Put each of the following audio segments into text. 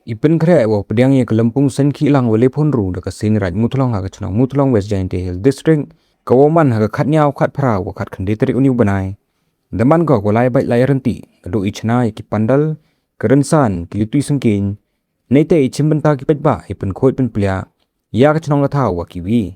pynkhreh wa pediang ye ke Lympung Sengkhihlang wa lepon ru de ke Seiñraij Muthlong ha ke Chnong Muthlong West Giant Hill District kawaman ha ke khat nyau khat phra wa khat khande trik uniu banai daman go ko lai bai lai renti do ichna ki pandal kerensan ki tui sengkin nei te ichim benta ki petba ipun khoi pun plia ya ke Chnong la thau wa ki wi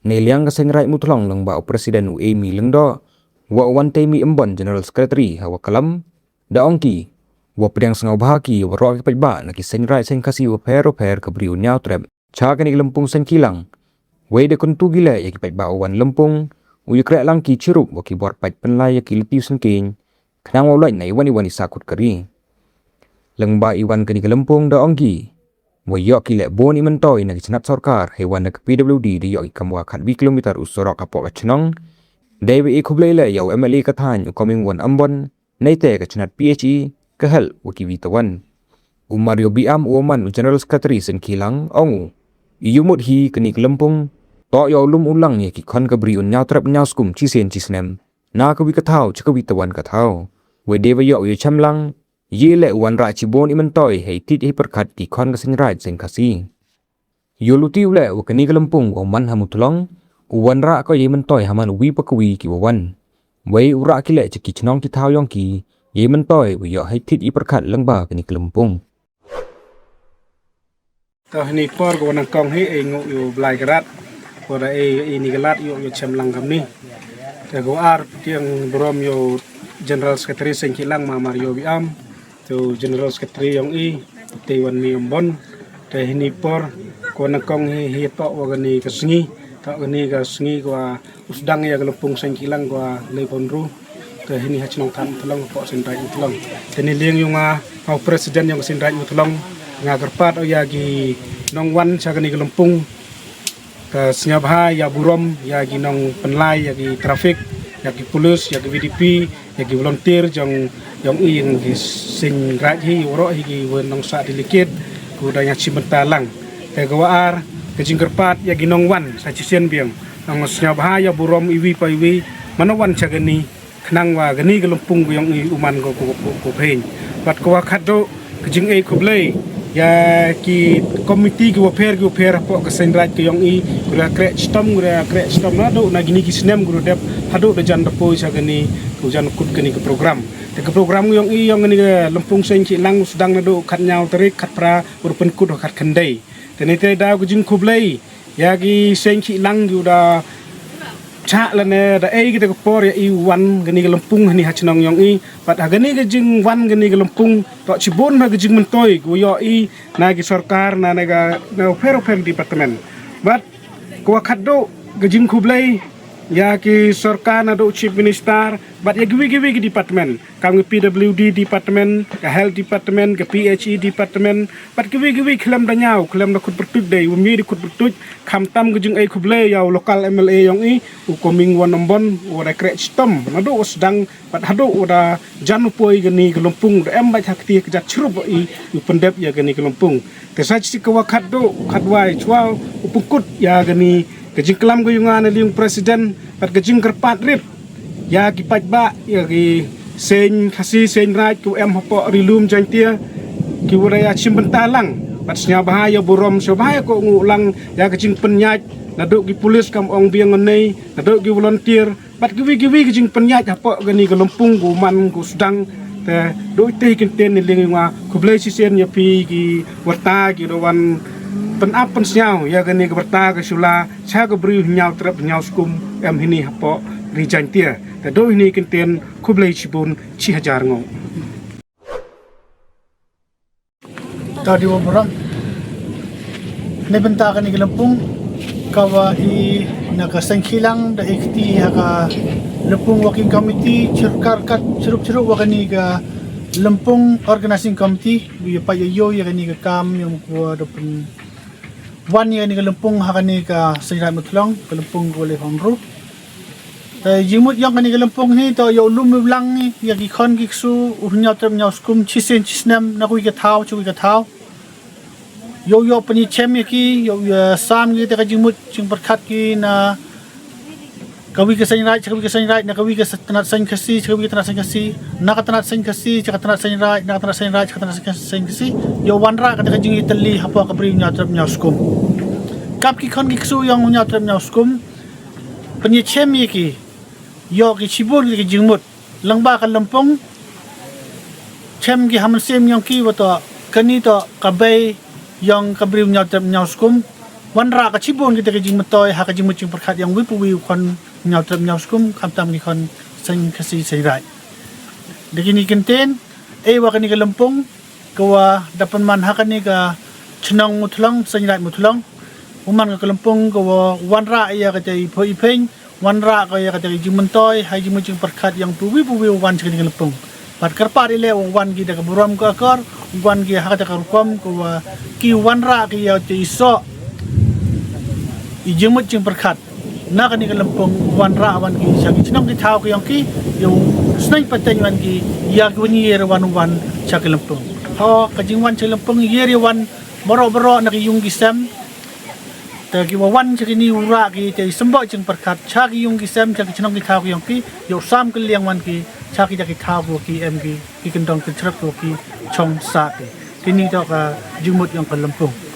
nei liang ke Seiñraij Muthlong lang ba presiden u emi lengdo wa wan te mi embon general secretary ha wa kalam da ongki wa pedang sengau bahaki wa ro ki petba na ki Seiñraij Sengkhasi wa per ke briu nyau trep cha ke ni Lympung Sengkhihlang we de kun tu gile ya ki petba wan Lympung u yekre lang ki chirup wa ki bor pat penlai ya ki litiu sengkin khnang wa lai nai wani sakut kari lengba iwan ke ni Lympung da ongki wa yo ki le bon i mentoi na ki chnat sarkar hewan na PWD di yo ki kamwa khat 2 kilometer usorok kapok ka chnong David e khublei le yo MLA ka than u coming wan ambon nei te ka chnat PHE ke hel waki witawan Mario Biam Oman General Secretary Sengkhihlang ongu iyumut hi kenik Lympung to yo lum ulang ye ki khon ka briun nyau trap nyau skum chi sen chi snem na ka wi ka thau chi ka witawan ka thau we deva yo yu chamlang ye le wan ra chi bon imantoi hei tit hi perkhat ki khon ka Seiñraij Sengkhasi yo lutiu le wa kenik Lympung wa man hamuthlong wan ra ko ye mantoi haman wi pa kwi ki wan we ura ki le chi ki chnong ki thau yong ki ye mentoi wi yo hai tit i perkhat lengba ke ni Lympung ta ni por go nang kong he e ngu yu blai garat por e ni galat yu chamlang kam ni te go ar tiang brom yo general secretary Sengkhihlang ma Mario Biam to general secretary yong i te wan mi ombon te ni por ko nang kong he to wa ni ka sngi ta ni ka sngi ko usdang ya Lympung Sengkhihlang ko lepon ru ke ini hachnong tan tolong po Seiñraij Muthlong teni lieng yung au presiden yung Seiñraij Muthlong nga gerpat o yagi nong wan sa kani Lympung ke senyabha ya burom yagi nong penlai yagi trafik yagi polis yagi VDP yagi volunteer jong yang ki Seiñraij hi woro hi nong sa dilikit kudanya cimentalang te gawar ke jinggerpat yagi nong wan sa cisen biang nong senyabha ya burom iwi pa iwi manawan sa kani nang wa gani Lympung yang uman ko phein bat ko khatdo jing e kublei ya ki komiti ko pher po ka Seiñraij ko yang gura krek stom na do na gini ki snem guru dep hado de jan po sa gani ko jan kut gani ke program te ke program yang gani Lympung Sengkhihlang sedang na do khat nyau terik khat pra urpen kut khat khandai te te da ko jing kublei ya ki Sengkhihlang da cha la ne da e kita por ya i wan gani Lympung ni hachnong yong i pat gani ga jing wan gani Lympung to chibon ma ga jing mentoi go yo i na gi sarkar na ga na pero department but ko khaddo ga jing khublei ya ki sarkar na do chief minister but ya giwi department kang PWD department ka health department ka PHE department but giwi khlam da nyau khlam da khut pertut dei umi di khut pertut kham tam ga jing ai khublei ya local MLA yong i u coming one nombon u da krek stom na do sedang pat hado u da janu poi gani Lympung da em ba thakti ka jat chrup i u pendep ya gani Lympung te sa chi ka khaddo khadwai chwa u pukut ya gani kejing kelam go yungan liung presiden pat kejing kerpat rip ya ki pajba ya ki Seiñraij ku em hopo rilum jantia ki wuraya chimbentalang pat snya bahaya borom so bahaya ko ngulang ya kejing penyaj naduk ki polis kam ong biang nei naduk ki volunteer pat giwi kejing penyaj hopo gani ke Lympung ku man ku sedang te do te kenten ni lingwa ku blai sisen ya pi ki Wyrta ki dowan pen senyau ya gani ke Wyrta ke sula cha ke bri nyau trap nyau skum em hini hapo ri jantia te do hini kenten khublei chibun chi hajar ngo tadi waburam ne benta kan ni Lympung kawa i naga Sengkhihlang da ikti haka Lympung working committee cirkar kat ceruk wakani ga Lympung organizing committee bi pa yo ya gani ga kam yung ko dopen wan ya ni ga Lympung hakani ka Seiñraij Muthlong ka Lympung ko le homru jimut yang gani ga Lympung ni to yo lum lang ni ya ki khon ki su unya tem nya skum chisen chisnam na ku ga thau chu ga thau yo pani chem ki yo sam ni te ka jimut ching perkhat ki na kawi ke Seiñraij na kawi ke tanat Sengkhihlang kawi ke tanat Sengkhihlang na ka tanat Sengkhihlang ka tanat Seiñraij na ka tanat Seiñraij ka tanat Sengkhihlang yo wanra ka jing itali hapa ka bri nya trap nya skum kap ki khon ki ksu yang nya trap nya skum penye chem ki yo ki chibur ki jingmut langba ka Lympung chem ki haman sem yang ki wato kani to kabai yang kabri nya trap nya skum wanra ka chibur ki te jing matoy ha ka jing mucing perkhat yang wipu wi kon nya trap nya skum kam tam ki kon Sengkhihlang Seiñraij dikini kenten wa kani ka Lympung kawa dapat man hakani ka Chnong Muthlong Seiñraij Muthlong uman ka Lympung kawa wanra ya ka tai phoi pheng wanra ka ya ka tai jimentoy hai jimucing perkhat yang puwi wan chini ka Lympung pat karpa ile wan gi da ka buram ka akar wan gi hakata ka rukom kawa ki wanra ki ya tai so i jimucing perkhat na kani ka Lympung wanra wan gi sagi chnong ki thau ki yang ki yo snai pateng wan gi ya ki wani yer wan cha ka Lympung ho kajing wan cha Lympung yeri wan boro na yung gisam ta ki wan cha ni ura ki te sembo jing perkat cha ki yung gisam cha ki chnong ki thau ki yang ki yo sam ki liang wan ki cha ki thau ki em ki kendong ki trap ki chong sa ki ni to ka jingmut yang ka Lympung